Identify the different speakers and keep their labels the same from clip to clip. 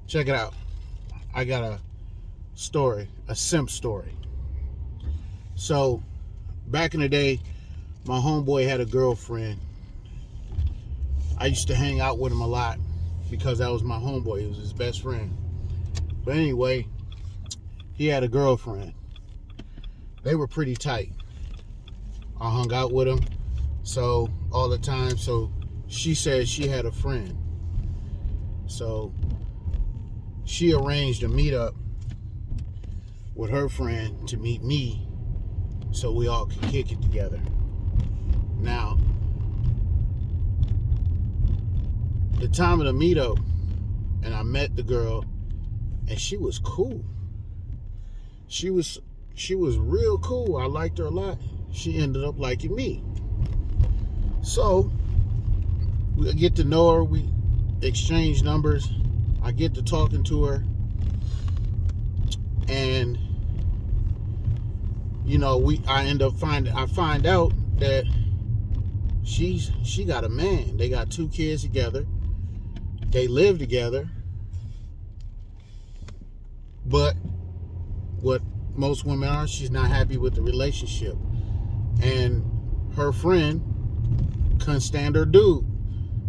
Speaker 1: Check it out. I got a story, a simp story. So, back in the day, my homeboy had a girlfriend. I used to hang out with him a lot because that was my homeboy. He was his best friend. But anyway, he had a girlfriend. They were pretty tight. I hung out with him so all the time. So she said she had a friend. So she arranged a meetup with her friend to meet me so we all could kick it together. Now, the time of the meetup, and I met the girl, and she was cool. She was real cool. I liked her a lot. She ended up liking me. So we get to know her. We exchange numbers. I get to talking to her, and I find out that she got a man. They got 2 kids together. They live together. But what most women are, she's not happy with the relationship. And her friend couldn't stand her dude.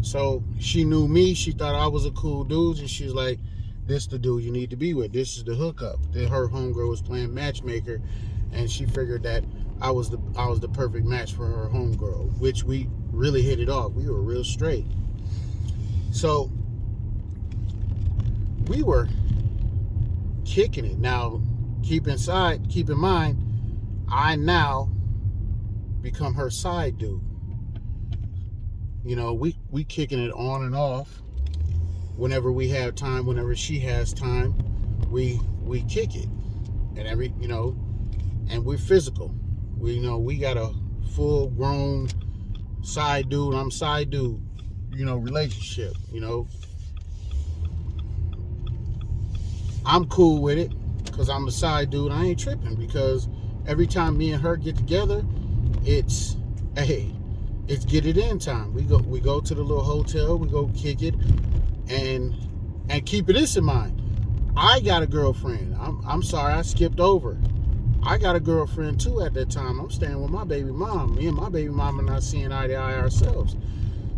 Speaker 1: So she knew me. She thought I was a cool dude. And she's like, this the dude you need to be with. This is the hookup. Then her homegirl was playing matchmaker. And she figured that I was the perfect match for her homegirl, which we really hit it off. We were real straight. So we were kicking it. Now, keep in mind, I now become her side dude. You know, we kicking it on and off. Whenever we have time, whenever she has time, we kick it. And and we're physical. We got a full grown side dude, I'm side dude, relationship, I'm cool with it because I'm a side dude. I ain't tripping because every time me and her get together, it's get it in time. We go to the little hotel, we go kick it, and keep this in mind. I got a girlfriend. I'm sorry, I skipped over. I got a girlfriend too at that time. I'm staying with my baby mom. Me and my baby mom are not seeing eye to eye ourselves.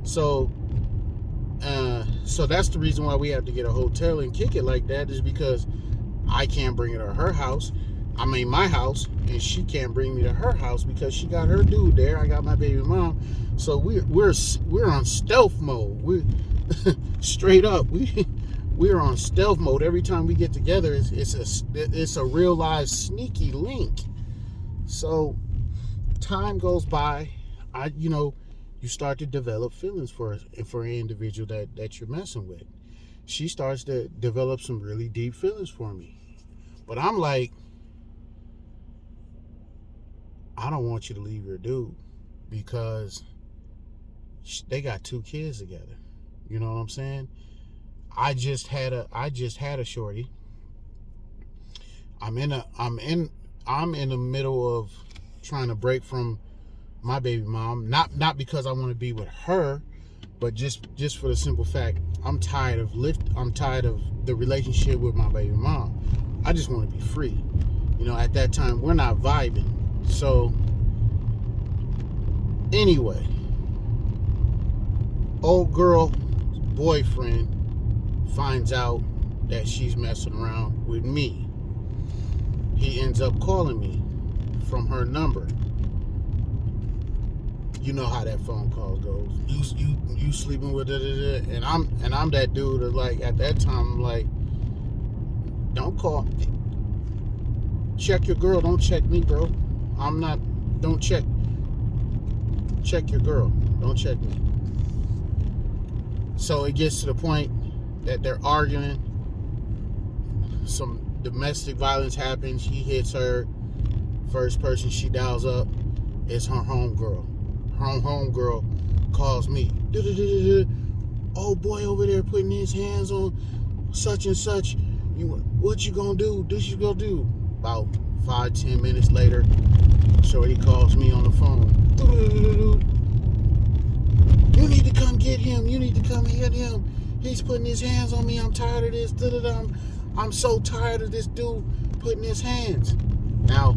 Speaker 1: So that's the reason why we have to get a hotel and kick it like that, is because I can't bring her to her house. I mean my house, and she can't bring me to her house because she got her dude there. I got my baby mom. So we're on stealth mode. We straight up. We're on stealth mode. Every time we get together, it's a real live sneaky link. So time goes by. You start to develop feelings for an individual that you're messing with. She starts to develop some really deep feelings for me. But I'm like, I don't want you to leave your dude because they got 2 kids together. You know what I'm saying? I just had a shorty. I'm in the middle of trying to break from my baby mom, not because I want to be with her, but just for the simple fact I'm tired of the relationship with my baby mom. I just want to be free. At that time we're not vibing. So anyway, old girl boyfriend finds out that she's messing around with me. He ends up calling me from her number. You know how that phone call goes. You sleeping with it, and I'm that dude that, like, at that time I'm like, don't call. Check your girl, don't check me, bro. Don't check your girl, don't check me. So it gets to the point that they're arguing. Some domestic violence happens. He hits her. First person she dials up is her homegirl. Her homegirl calls me. Old boy over there putting his hands on such and such. What you gonna do? This you gonna do? About 5-10 minutes later, shorty calls me on the phone. You need to come get him. You need to come get him. He's putting his hands on me. I'm tired of this. I'm so tired of this dude putting his hands. Now,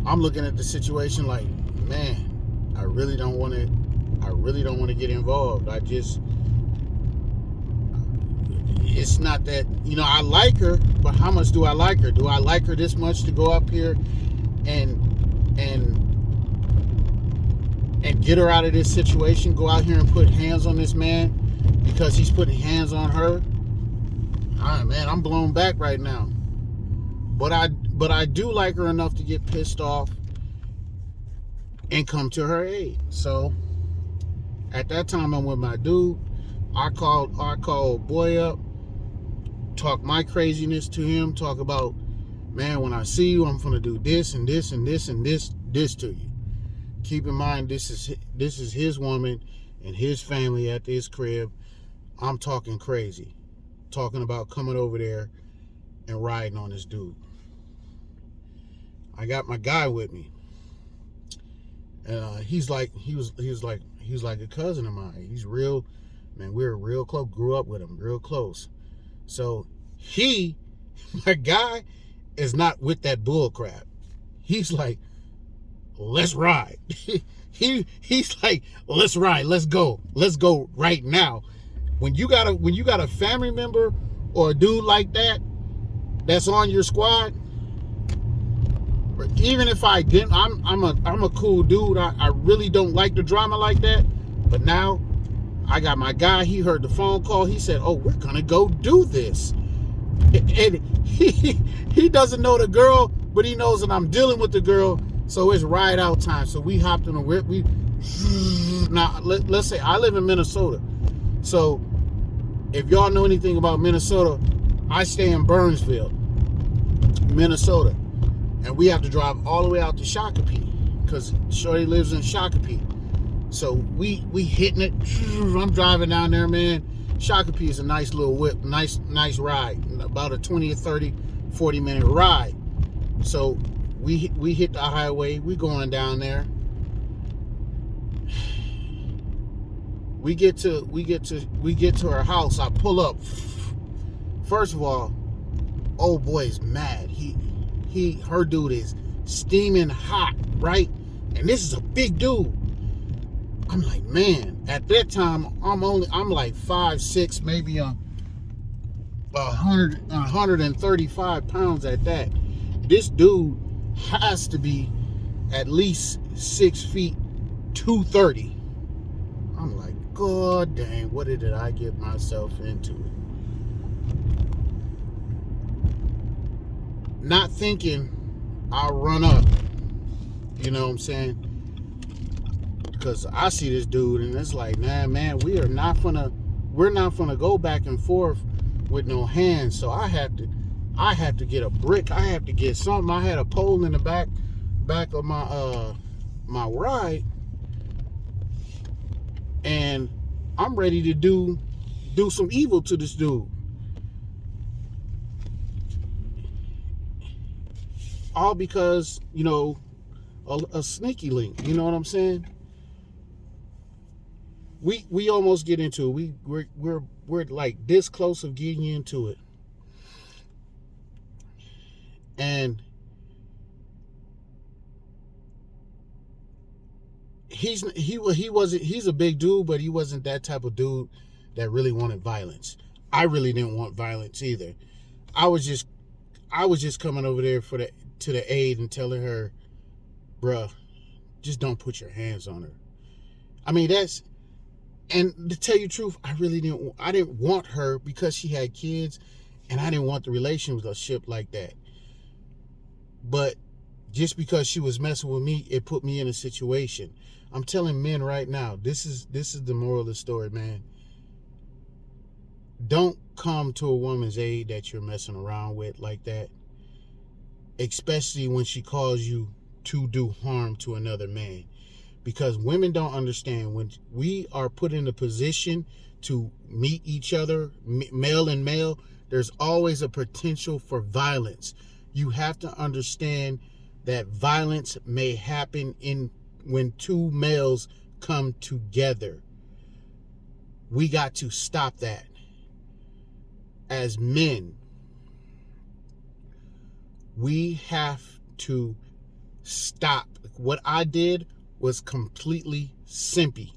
Speaker 1: I'm looking at the situation like, man, I really don't want to get involved. It's not that, I like her, but how much do I like her? Do I like her this much to go up here and get her out of this situation, go out here and put hands on this man because he's putting hands on her? Man, I'm blown back right now. But I do like her enough to get pissed off and come to her aid. So at that time, I'm with my dude. I called boy up, talk my craziness to him, talk about, man, when I see you, I'm gonna do this and this and this and this to you. Keep in mind, this is his woman and his family at his crib. I'm talking crazy, talking about coming over there and riding on this dude. I got my guy with me, and he's like a cousin of mine. He's real, man. We're real close. Grew up with him, real close. So my guy, is not with that bull crap. He's like, let's ride. He's like, let's ride. Let's go right now. When you got a family member or a dude like that that's on your squad, or even if I didn't, I'm a cool dude. I really don't like the drama like that. But now I got my guy. He heard the phone call. He said, "Oh, we're gonna go do this." And he doesn't know the girl, but he knows that I'm dealing with the girl. So it's ride out time. So we hopped in a whip. Now let's say I live in Minnesota. So if y'all know anything about Minnesota, I stay in Burnsville, Minnesota, and we have to drive all the way out to Shakopee because Shorty lives in Shakopee. So we hitting it. I'm driving down there, man. Shakopee is a nice little whip, nice ride, about a 20 or 30, 40-minute ride. So we hit the highway. We going down there. We get to her house. I pull up. First of all, old boy's mad. Her dude is steaming hot, right? And this is a big dude. I'm like, man, at that time, I'm like 5'6", maybe 135 pounds at that. This dude has to be at least 6 feet, 230. I'm like, God dang, what did I get myself into? Not thinking I'll run up. You know what I'm saying? Because I see this dude and it's like, nah, man, we're not gonna go back and forth with no hands. So I have to get a brick. I have to get something. I had a pole in the back of my ride, and I'm ready to do some evil to this dude. All because, a sneaky link. You know what I'm saying? We almost get into it. We're like this close of getting into it. And he's a big dude, but he wasn't that type of dude that really wanted violence. I really didn't want violence either. I was just coming over there to the aid and telling her, bruh, just don't put your hands on her. I mean, and to tell you the truth, I didn't want her because she had kids, and I didn't want the relationship like that. But just because she was messing with me, it put me in a situation. I'm telling men right now, this is the moral of the story, man. Don't come to a woman's aid that you're messing around with like that, especially when she calls you to do harm to another man. Because women don't understand, when we are put in a position to meet each other, male and male, there's always a potential for violence. You have to understand that violence may happen when two males come together. We got to stop that. As men, we have to stop. What I did was completely simpy.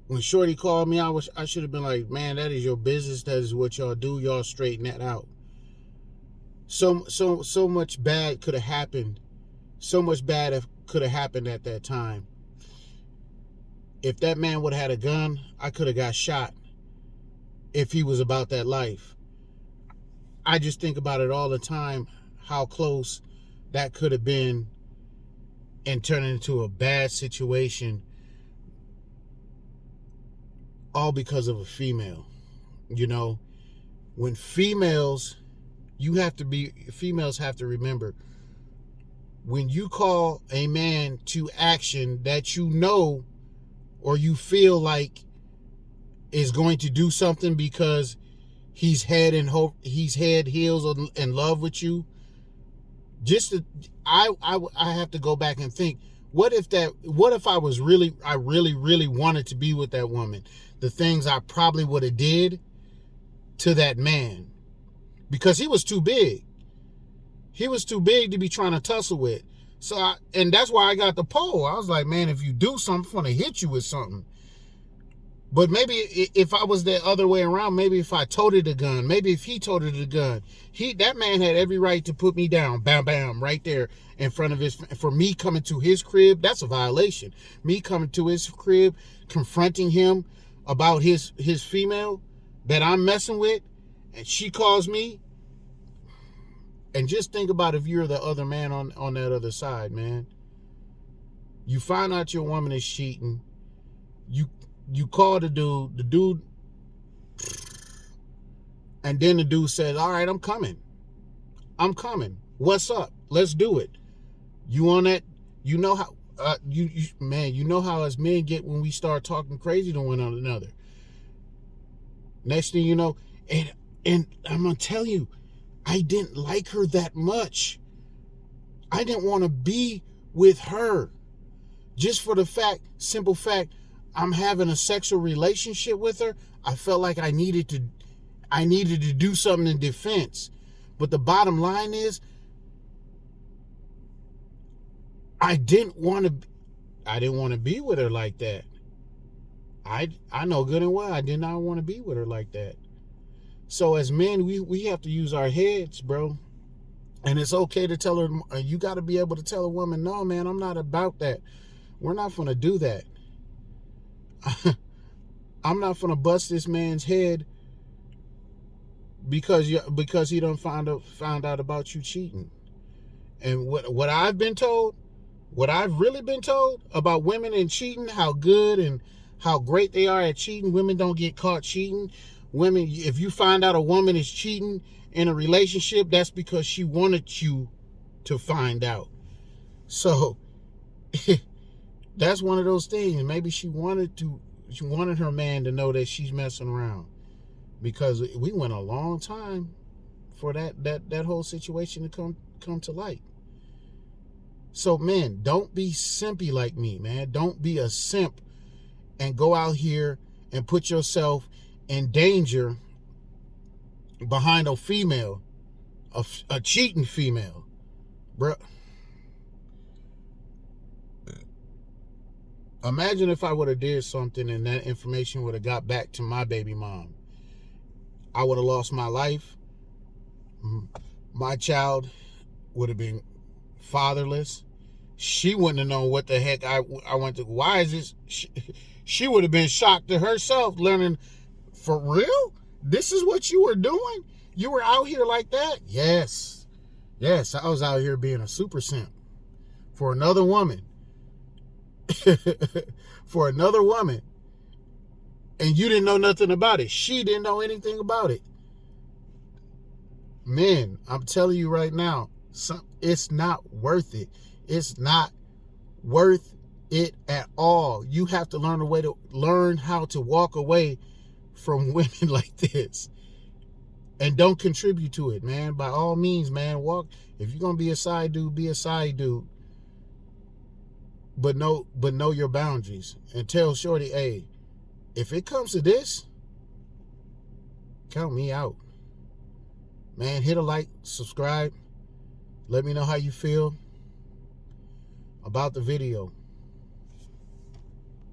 Speaker 1: When Shorty called me, I should have been like, man, that is your business. That is what y'all do. Y'all straighten that out. So much bad could have happened. So much bad could have happened at that time. If that man would have had a gun, I could have got shot if he was about that life. I just think about it all the time, how close that could have been and turned into a bad situation, all because of a female. You know, when females have to remember, when you call a man to action that you know or you feel like is going to do something because he's head heels in love with you, I have to go back and think, what if I really wanted to be with that woman, the things I probably would have did to that man, because he was too big. He was too big to be trying to tussle with. And that's why I got the pole. I was like, man, if you do something, I'm going to hit you with something. But maybe if I was the other way around, maybe if I toted a gun, maybe if he toted a gun, that man had every right to put me down, bam, bam, right there in front of for me coming to his crib, that's a violation. Me coming to his crib, confronting him about his female that I'm messing with, and she calls me. And just think about if you're the other man on that other side, man. You find out your woman is cheating. You call the dude, and then the dude says, all right, I'm coming. What's up? Let's do it. You on that? You know how, you know how us men get when we start talking crazy to one another. Next thing you know, and I'm going to tell you, I didn't like her that much. I didn't want to be with her. Just for the simple fact, I'm having a sexual relationship with her. I felt like I needed to do something in defense. But the bottom line is, I didn't want to be with her like that. I know good and well I did not want to be with her like that. So as men, we have to use our heads, bro. And it's okay to tell her, you got to be able to tell a woman, no, man, I'm not about that. We're not going to do that. I'm not going to bust this man's head because he done found out about you cheating. And what I've been told, what I've really been told about women and cheating, how good and how great they are at cheating. Women don't get caught cheating. Women, if you find out a woman is cheating in a relationship, that's because she wanted you to find out. So that's one of those things. Maybe she wanted her man to know that she's messing around, because we went a long time for that whole situation to come to light. So men, don't be simpy like me, man. Don't be a simp and go out here and put yourself in danger behind a female, a cheating female, bro. Imagine if I would have did something and that information would have got back to my baby mom. I would have lost my life. My child would have been fatherless. She wouldn't have known what the heck I went to. Why is this? She would have been shocked to herself, learning, for real? This is what you were doing? You were out here like that? Yes, I was out here being a super simp for another woman. For another woman. And you didn't know nothing about it. She didn't know anything about it. Men, I'm telling you right now, it's not worth it. It's not worth it at all. You have to learn how to walk away from women like this. And don't contribute to it, man. By all means, man, walk. If you're going to be a side dude, be a side dude. but know your boundaries, and tell shorty, hey, if it comes to this, count me out. Man, hit a like, subscribe. Let me know how you feel about the video.